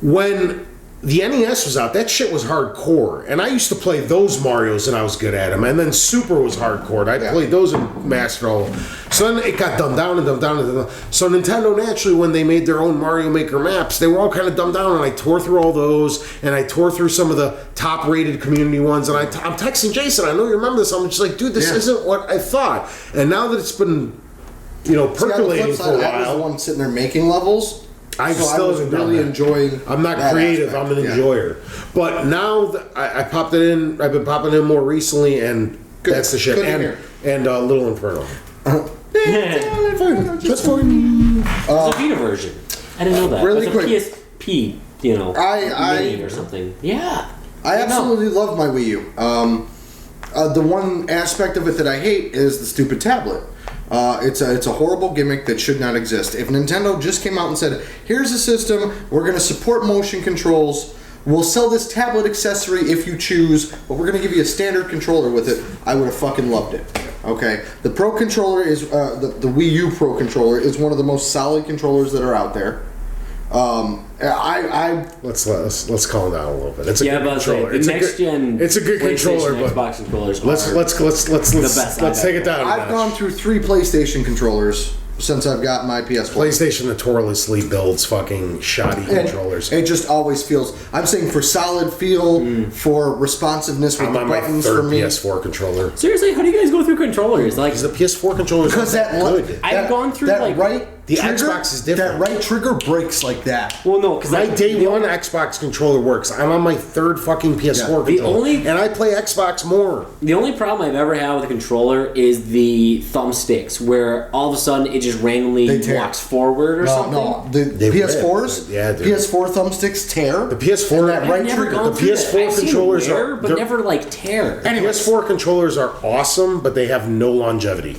When the NES was out, that shit was hardcore, and I used to play those Marios, and I was good at them. And then Super was hardcore, and I played those and mastered all of them. So then it got dumbed down and dumbed down and dumbed down. So Nintendo, naturally, when they made their own Mario Maker maps, they were all kind of dumbed down, and I tore through all those, and I tore through some of the top-rated community ones, and I'm texting Jason, I know you remember this, I'm just like, dude, this isn't what I thought. And now that it's been, percolating for a while. I was the one sitting there making levels. I was really enjoying. I'm not creative. I'm an enjoyer. But now that I popped it in. I've been popping it in more recently, and that's the shit. And Little Inferno. Just for me. There's a Vita version. I didn't know that. Really quick. PSP, mini or something. Yeah. I absolutely love my Wii U. The one aspect of it that I hate is the stupid tablet. It's a horrible gimmick that should not exist. If Nintendo just came out and said, here's a system, we're going to support motion controls, we'll sell this tablet accessory if you choose, but we're going to give you a standard controller with it, I would have fucking loved it. Okay? The Pro Controller is, the Wii U Pro Controller is one of the most solid controllers that are out there. Let's calm down a little bit. It's a good controller. The next gen. It's a good controller, but Xbox controllers. Let's take it down. I've gone through 3 PlayStation controllers since I've got my PS4. PlayStation notoriously builds fucking shoddy controllers. It just always feels. I'm saying for solid feel, for responsiveness with I'm the on my buttons third for me. PS4 controller. Seriously, how do you guys go through controllers? Like, Because the PS4 controller Because that good. I've gone through, that like- right. The trigger, Xbox is different. That right trigger breaks like that. well, no, because My day one Xbox controller works. I'm on my third fucking PS4 The controller, only- and I play Xbox more. The only problem I've ever had with a controller is the thumbsticks, where all of a sudden it just randomly They tear. walks forward or something. No, the They PS4s, rip. Yeah, dude. PS4 thumbsticks tear. The PS4 and that I've right never trigger. gone the through PS4 that. I've seen controllers wear, are- but they're- never like tear. PS4 controllers are awesome, but they have no longevity.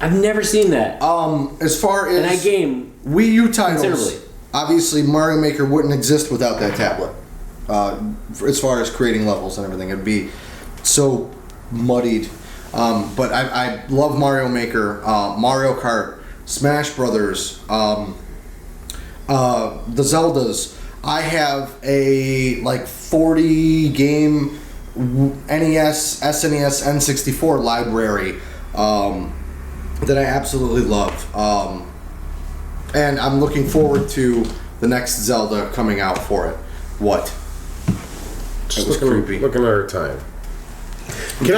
I've never seen that. As far as and I game Wii U titles, considerably. obviously Mario Maker wouldn't exist without that tablet. As far as creating levels and everything, it'd be so muddied. But I love Mario Maker, Mario Kart, Smash Brothers, the Zeldas. I have a like 40 game NES, SNES, N64 library that I absolutely love. And I'm looking forward to the next Zelda coming out for it. What? Just was creepy. looking at our time. Can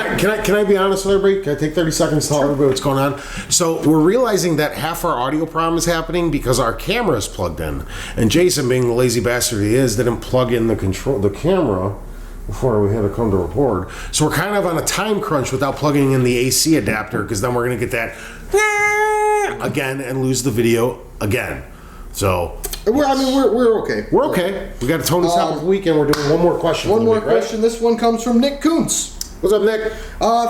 I be honest with everybody? Can I take 30 seconds to tell everybody what's going on? So we're realizing that half our audio problem is happening because our camera is plugged in, and Jason, being the lazy bastard he is, didn't plug in the camera before we had to come to record. So we're kind of on a time crunch without plugging in the AC adapter, because then we're gonna get that again and lose the video again. So We're okay. we're okay. We got a Tony Topic weekend. We're doing one more question. One for the more week, right? question. This one comes from Nick Kuntz. What's up, Nick?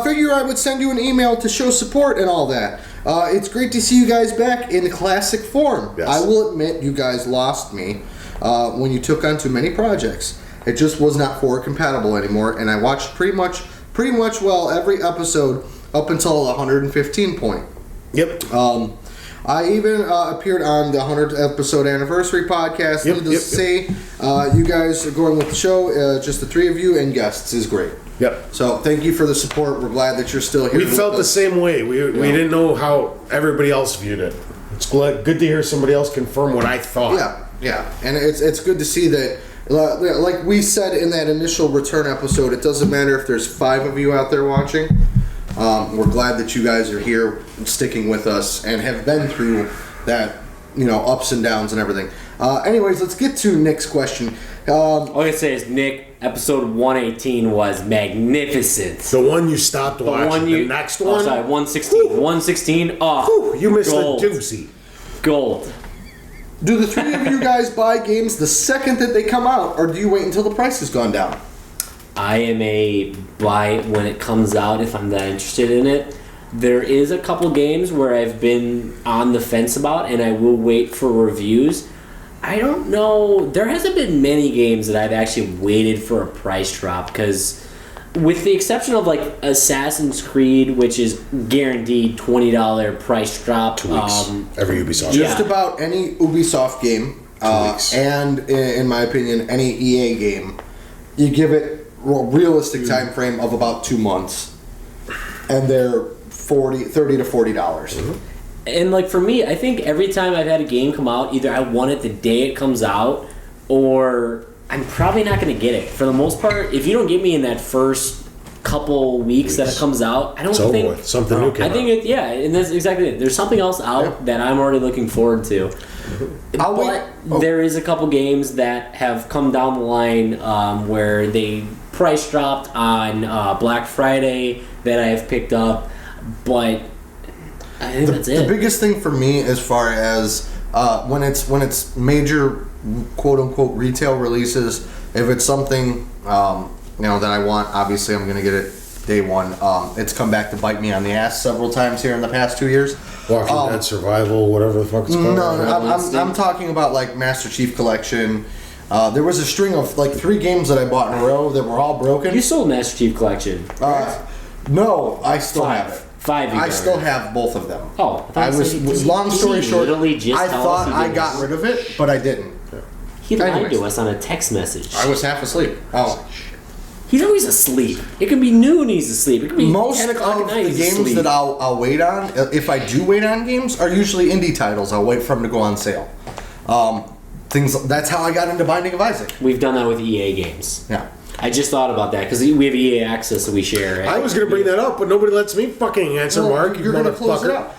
Figure I would send you an email to show support and all that. It's great to see you guys back in classic form. Yes. I will admit you guys lost me when you took on too many projects. It just was not forward compatible anymore, and I watched pretty much every episode up until the 115 point. Yep. I even appeared on the 100th episode anniversary podcast. Yep, Needless to say, you guys are going with the show. Just the 3 of you and guests is great. Yep. So thank you for the support. We're glad that you're still here. We with felt the us. same way. We didn't know how everybody else viewed it. It's good to hear somebody else confirm what I thought. Yeah, and it's good to see that. Like we said in that initial return episode, it doesn't matter if there's 5 of you out there watching. We're glad that you guys are here and sticking with us and have been through that, ups and downs and everything. Anyways, let's get to Nick's question. All I can say is, Nick, episode 118 was magnificent. The one you stopped watching. The next one? Oh, sorry, 116. 116. Oh, Whew, you missed gold. a doozy. Gold. Do the 3 of you guys buy games the second that they come out, or do you wait until the price has gone down? I am a buy when it comes out if I'm that interested in it. There is a couple games where I've been on the fence about, and I will wait for reviews. I don't know. There hasn't been many games that I've actually waited for a price drop, because with the exception of like Assassin's Creed, which is guaranteed $20 price drop. 2 weeks. Every Ubisoft. Yeah. Just about any Ubisoft game, 2 weeks. and in my opinion, any EA game, you give it a realistic time frame of about 2 months, and they're $30 to $40. And like for me, I think every time I've had a game come out, either I want it the day it comes out, or I'm probably not going to get it. For the most part, if you don't get me in that first couple weeks that it comes out, I don't It's over think with. Something new came I think out. and that's exactly it. There's something else out that I'm already looking forward to. I'll But wait. Oh. there is a couple games that have come down the line where they price dropped on Black Friday that I have picked up, but I think that's The it. biggest thing for me, as far as when it's major quote unquote retail releases, if it's something that I want, obviously I'm gonna get it day one. It's come back to bite me on the ass several times here in the past 2 years. Walking Dead Survival, whatever the fuck it's called. No, I'm talking about like Master Chief Collection. There was a string of like 3 games that I bought in a row that were all broken. You sold Master Chief Collection. No, I still have it. 5. I still have both of them. Oh, I was. Long story short, I thought I didn't. got rid of it, but I didn't. He lied Anyways. to us on a text message. I was half asleep. Oh. He's always asleep. It can be noon he's asleep. It can be Most 10 o'clock of at night the he's games asleep. that I'll wait on, if I do wait on games, are usually indie titles. I'll wait for them to go on sale. That's how I got into Binding of Isaac. We've done that with EA games. Yeah. I just thought about that because we have EA access that we share. I was going to bring that up, but nobody lets me fucking answer, Mark. You're going to close it up.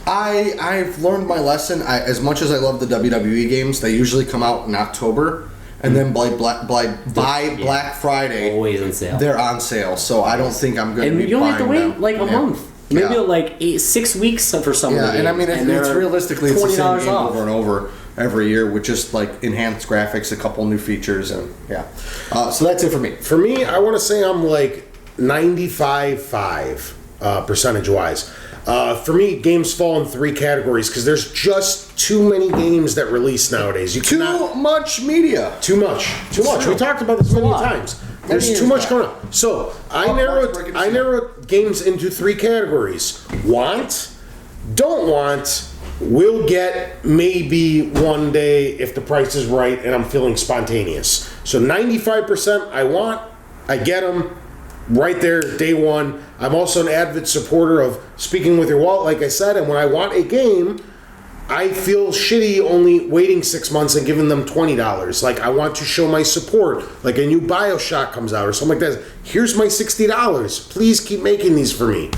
I've learned my lesson. As much as I love the WWE games, they usually come out in October, and then by Black Friday, always on sale. They're on sale. So I don't think I'm going to be you only have to buying wait them. like a month, maybe like 6 weeks for some of the games. And I mean, it's realistically it's the same game off. over and over every year with just like enhanced graphics, a couple new features, and so that's it for me. For me, I want to say I'm like 95.5 percentage wise. For me, games fall in 3 categories because there's just too many games that release nowadays. Too much media. Too much. We talked about this many times. There's too much going on. So I narrowed games into 3 categories: want, don't want, will get maybe one day if the price is right and I'm feeling spontaneous. So 95% I want, I get them right there day one. I'm also an avid supporter of speaking with your wallet, like I said, and when I want a game, I feel shitty only waiting 6 months and giving them $20. Like, I want to show my support. Like a new BioShock comes out or something like that. Here's my $60. Please keep making these for me.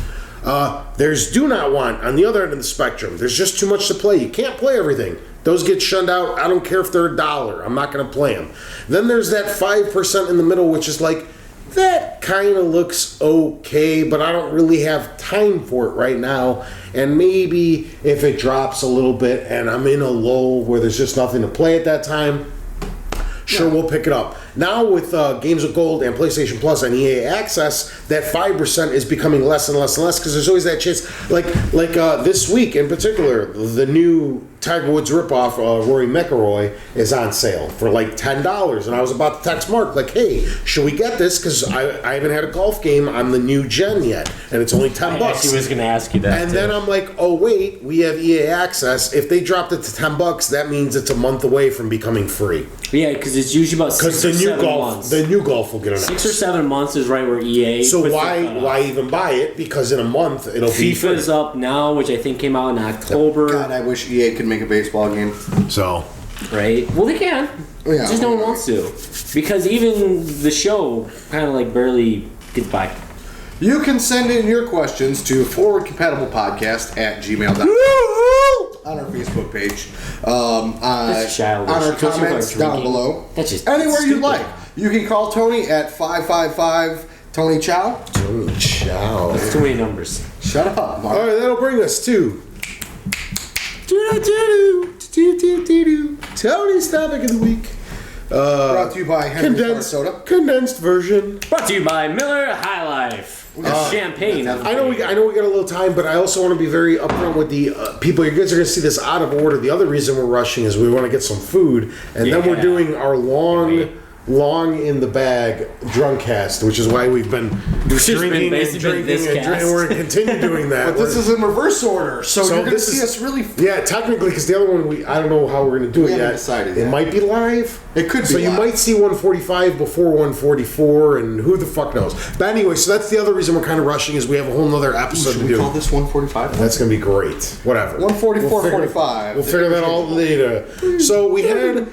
There's do not want on the other end of the spectrum. There's just too much to play. You can't play everything. Those get shunned out. I don't care if they're $1. I'm not going to play them. Then there's that 5% in the middle, which is like, that kind of looks okay, but I don't really have time for it right now. And maybe if it drops a little bit and I'm in a lull where there's just nothing to play at that time, sure, we'll pick it up. Now with Games with Gold and PlayStation Plus and EA Access, that 5% is becoming less and less and less because there's always that chance. Like this week in particular, the new Tiger Woods ripoff, Rory McIlroy, is on sale for like $10. And I was about to text Mark, like, hey, should we get this? Because I haven't had a golf game on the new gen yet. And it's only $10. I actually was going to ask you that. And then I'm like, oh, wait, we have EA Access. If they dropped it to $10, that means it's a month away from becoming free. Yeah, because it's usually about 6 or 7 months. The new golf will get announced. 6 or 7 months is right where EA. So why even buy it? Because in a month it'll be free. FIFA's up now, which I think came out in October. God, I wish EA could make a baseball game. So, right? Well, they can. Yeah. Just no one wants to, because even the show kind of like barely gets by. You can send in your questions to forwardcompatiblepodcast@gmail.com on our Facebook page, on our comments down below. That's just anywhere stupid. you'd like. You can call Tony at 555 Tony Chow. Tony Chow. That's too many numbers. Shut up, Mark. All right, that'll bring us to Tony's topic of the week. Brought to you by Henry Soda. Condensed version. Brought to you by Miller High Life. Champagne. I know we got a little time, but I also want to be very upfront with the people. You guys are going to see this out of order. The other reason we're rushing is we want to get some food, and then we're doing our long in the bag drunk cast, which is why we've been drinking and we're going to continue doing that. But this is in reverse order, so you're going to see us really. Yeah, technically, because the other one I don't know how we're going to do it yet. Decided it might be live. It could be. So you might see 145 before 144, and who the fuck knows. But anyway, so that's the other reason we're kind of rushing is we have a whole nother episode to do. Should we call this 145? That's going to be great. Whatever. 144, 45. We'll figure that all later. So we had a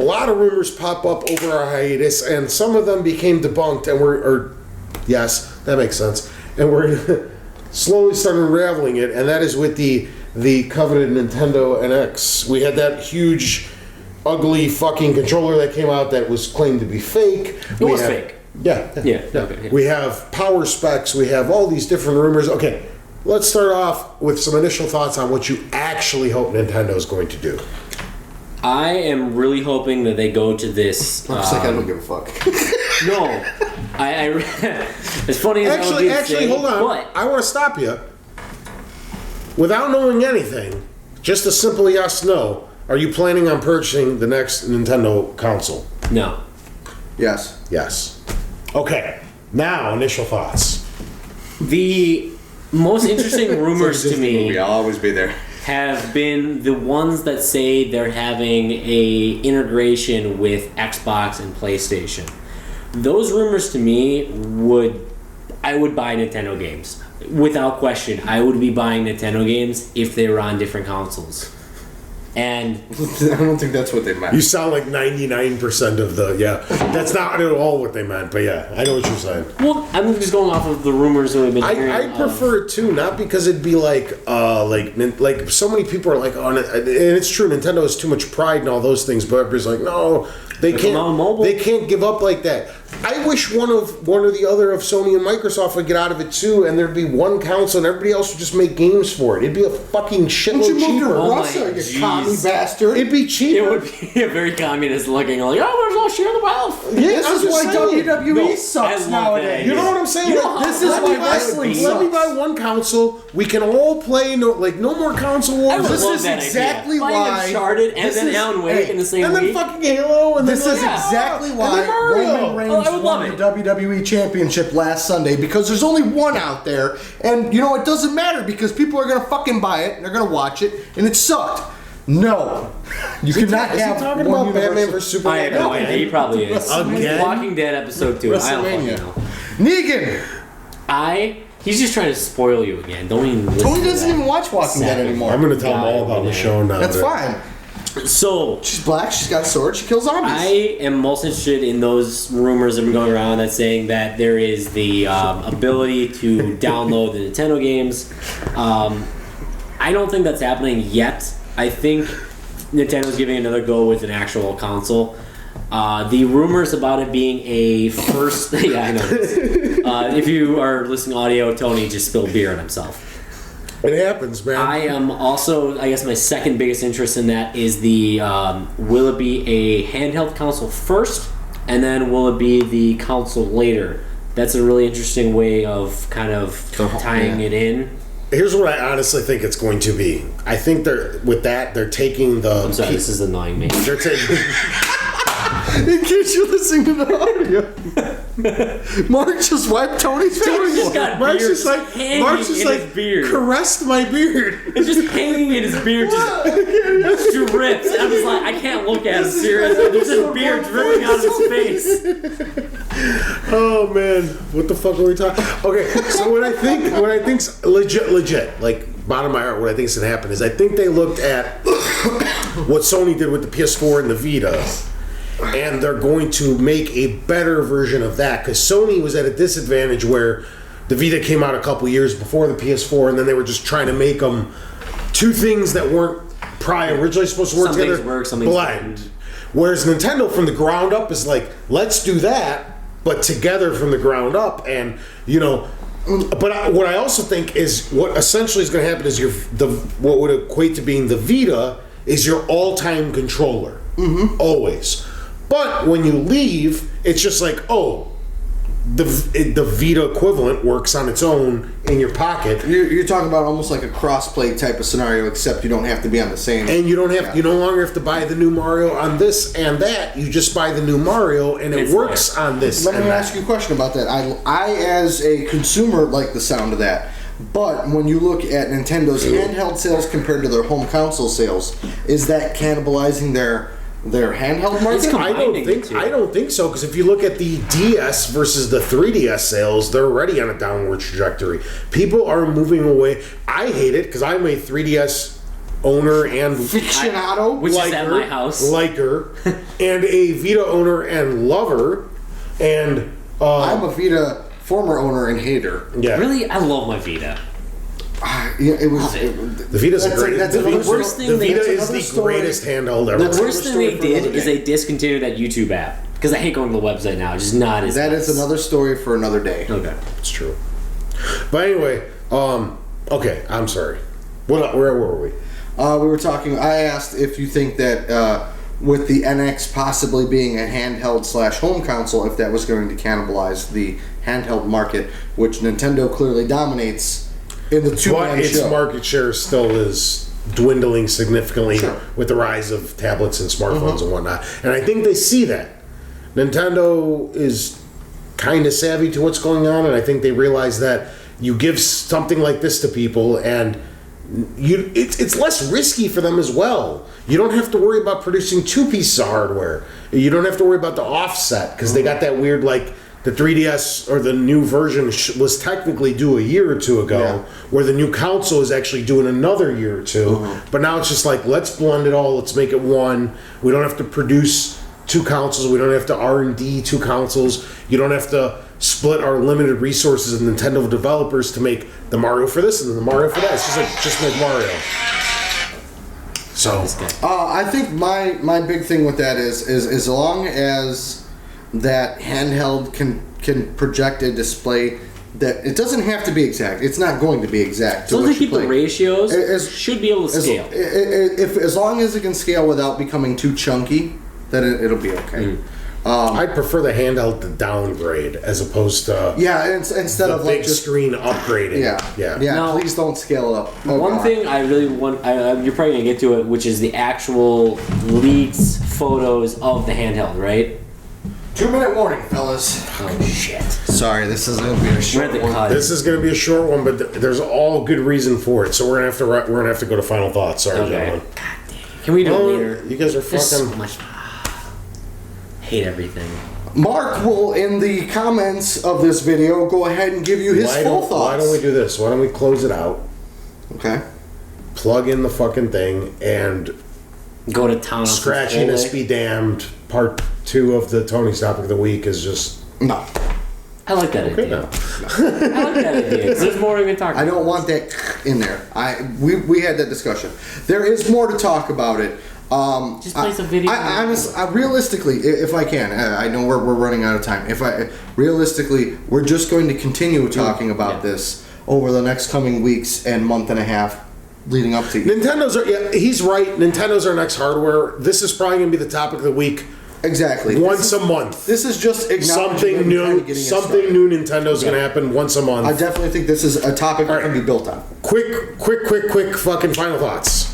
lot of rumors pop up over our hiatus, and some of them became debunked, and yes, that makes sense. And we're slowly starting unraveling it, and that is with the coveted Nintendo NX. We had that huge, ugly fucking controller that came out that was claimed to be fake. It was fake. Yeah. Okay, yeah. We have power specs. We have all these different rumors. Okay, let's start off with some initial thoughts on what you actually hope Nintendo is going to do. I am really hoping that they go to this. I don't give a fuck. No, as funny as Actually, hold on. But I want to stop you. Without knowing anything, just a simple yes/no. Are you planning on purchasing the next Nintendo console? no. Yes. Yes. Okay. Now, initial thoughts. The most interesting rumors to me I'll always be there. have been the ones that say they're having a integration with Xbox and PlayStation. Those rumors to me I would buy Nintendo games. Without question, I would be buying Nintendo games if they were on different consoles. And I don't think that's what they meant. You sound like 99% of the, that's not at all what they meant, but yeah, I know what you're saying. well, I'm just going off of the rumors that we've been hearing. I prefer it too, not because it'd be like so many people are like, oh, and it's true, Nintendo has too much pride and all those things, but everybody's like, no, they Come on, mobile. can't give up like that. I wish one or the other of Sony and Microsoft would get out of it too, and there'd be one console, and everybody else would just make games for it. It'd be a fucking shitload Don't you move cheaper. to Oh my Russia, you jeez. commie bastard. It'd be cheaper. It would be a very communist looking, like, oh, we're all sharing the wealth. Yeah, This I'm is just why saying. WWE No, I sucks love nowadays. that You know what I'm saying? You know Like, this is let why me buy- wrestling Let me sucks. buy one console. We can all play. No more console I wars. would This love is that exactly idea. Playing why- Uncharted and this then is- Alan Wake hey, in the same And then week. fucking Halo. And This then is like, exactly and why then Mario. Roman Reigns Oh, I would love won it. the WWE Championship last Sunday because there's only one out there, and you know it doesn't matter because people are gonna fucking buy it and they're gonna watch it, and it sucked. No, you cannot Is he have talking one about Batman universal- vs Superman? I have no idea. He probably is. Again? Walking Dead episode 2. I don't fucking WrestleMania. know. Negan. He's just trying to spoil you again. Don't even listen Tony to doesn't that. even watch Walking Dead Sappy anymore. I'm going to tell them guy all about over the there. show now. That's that- fine. So She's black. She's got a sword. She kills zombies. I am most interested in those rumors that have been going around that's saying that there is the ability to download the Nintendo games. I don't think that's happening yet. I think Nintendo's giving another go with an actual console. The rumors about it being a first... yeah, I know. If you are listening to audio, Tony just spilled beer on himself. It happens, man. I am also, I guess my second biggest interest in that is the, will it be a handheld console first, and then will it be the console later? That's a really interesting way of kind of tying it in. Here's what I honestly think it's going to be. I think they're taking the... I'm sorry, this is annoying me. They're taking... In case you're listening to the audio, Mark just wiped Tony's Tony face. just got Mark's beard just like... hanging Mark's just in like... his beard. Caressed my beard. It's just hanging in his beard, just drips. I'm just like, I can't look at him seriously. There's just beard dripping out of his face. Oh man, what the fuck are we talking? Okay, so what I think's legit, like bottom of my heart, what I think is gonna happen is I think they looked at what Sony did with the PS4 and the Vita, and they're going to make a better version of that because Sony was at a disadvantage where the Vita came out a couple years before the PS4, and then they were just trying to make them two things that weren't probably originally supposed to work Some things together. work, some things blend. don't. Whereas Nintendo from the ground up is like, let's do that, but together from the ground up, and you know. But what I also think is what essentially is going to happen is what would equate to being the Vita is your all-time controller, always. But when you leave, it's just like, oh, the Vita equivalent works on its own in your pocket, You're talking about almost like a cross-play type of scenario, except you don't have to be on the same. and you no longer have to buy the new Mario on this and that. You just buy the new Mario, and it It's works on this. Let me and that. ask you a question about that. I, as a consumer, like the sound of that. But when you look at Nintendo's handheld sales compared to their home console sales, is that cannibalizing their handheld market? I don't think so, because if you look at the DS versus the 3DS sales, they're already on a downward trajectory. People are moving away. I hate it because I'm a 3DS owner and Aficionado? Which is at my house. liker, and a Vita owner and lover, and I'm a Vita former owner and hater. yeah, Really, I love my Vita. Yeah, it was. the Vita's a great. That's The another Vita, worst thing the they- Vita that's is another the story. greatest handheld ever. The worst thing story they for did another is day. they discontinued that YouTube app because I hate going to the website now. It's just not as That nice. is another story for another day. Okay. It's true. But anyway, okay, I'm sorry. Where were we? We were talking. I asked if you think that with the NX possibly being a handheld / home console, if that was going to cannibalize the handheld market, which Nintendo clearly dominates in the two-man But its show. market share still is dwindling significantly Sure. with the rise of tablets and smartphones and whatnot. And I think they see that. Nintendo is kind of savvy to what's going on, and I think they realize that you give something like this to people, and it's less risky for them as well. You don't have to worry about producing 2 pieces of hardware. You don't have to worry about the offset, because they got that weird, like, the 3DS or the new version was technically due a year or two ago, where the new console is actually doing another year or two. But now it's just like, let's blend it all, let's make it one. We don't have to produce 2 consoles. We don't have to R&D 2 consoles. You don't have to split our limited resources of Nintendo developers to make the Mario for this and the Mario for that. It's just like, just make Mario. So, I think my big thing with that is as long as that handheld can project a display that it doesn't have to be exact. It's not going to be exact. As long as they keep the ratios, should be able to scale. As long as it can scale without becoming too chunky, then it'll be okay. I'd prefer the handheld to downgrade as opposed to instead the of big like just screen upgrading. Yeah. Now, please don't scale it up. Oh, one God. thing I really want, you're probably gonna get to it, which is the actual leaks, photos of the handheld, right? 2-minute warning, fellas. Oh shit! Sorry, this is gonna be a short We're at the one. cut. This is going to be a short one, but there's all good reason for it. So we're gonna have to go to final thoughts. Sorry, Okay. gentlemen. Can we do it Oh, later? you guys are There's so fucking. much. Hate everything. Mark will, in the comments of this video, go ahead and give you his full thoughts. Why don't we do this? Why don't we close it out? Okay. Plug in the fucking thing and Go to town. on some scratchiness Chipotle. be damned. Part 2 of the Tony's topic of the week is just No. I like that okay idea. now. I like that idea. 'Cause there's more we can talk about. I don't want that in there. We had that discussion. There is more to talk about it. Just play some video. Realistically, if I can, I know we're running out of time. Realistically, we're just going to continue talking about this over the next coming weeks and month and a half leading up to. He's right. Nintendo's our next hardware. This is probably going to be the topic of the week. Exactly. Once a month. This is just acknowledging Something that we're new. kinda getting it Something started. new. Nintendo's going to happen once a month. I definitely think this is a topic that can be built on. Quick fucking final thoughts.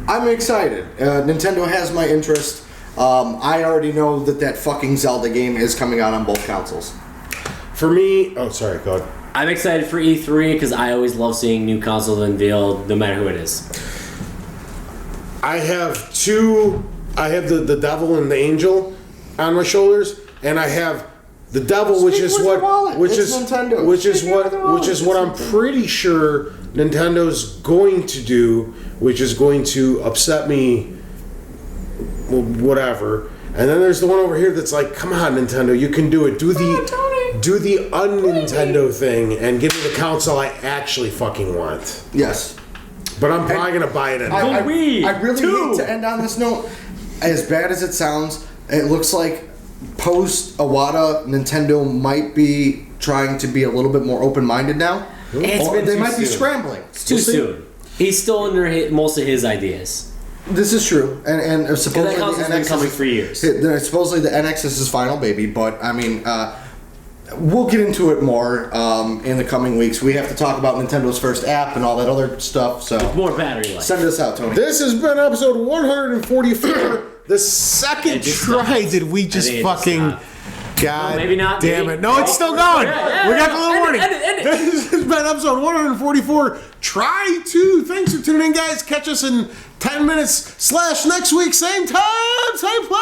I'm excited. Nintendo has my interest. I already know that fucking Zelda game is coming out on both consoles. For me, oh sorry, go ahead. I'm excited for E3 because I always love seeing new consoles unveiled, no matter who it is. I have two. I have the devil and the angel on my shoulders, and I have the devil, which Speak is with your what, wallet. which It's is Nintendo. which is Speak with your what, which is what I'm pretty sure Nintendo's going to do, which is going to upset me. Well, whatever. And then there's the one over here that's like, come on, Nintendo, you can do it. Do the un-Nintendo thing and give me the console I actually fucking want. Yes. But I'm probably gonna buy it anyway. I Wii, really too. hate to end on this note. As bad as it sounds, it looks like post Iwata, Nintendo might be trying to be a little bit more open-minded now. It's Or been they too might be soon. scrambling. It's too soon. He's still under most of his ideas. This is true, and supposedly that console's been coming for years. Supposedly the NX is his final baby, but I mean, we'll get into it more in the coming weeks. We have to talk about Nintendo's first app and all that other stuff. So More battery life. send us out, Tony. This has been episode 144. The second It just try stopped. did we just I think it just fucking. stopped. God No, maybe not. damn Maybe. it. No, it's still going. Yeah, We got the little end it, warning. end it. This has been episode 144. Try to. Thanks for tuning in, guys. Catch us in 10 minutes / next week. Same time, same place.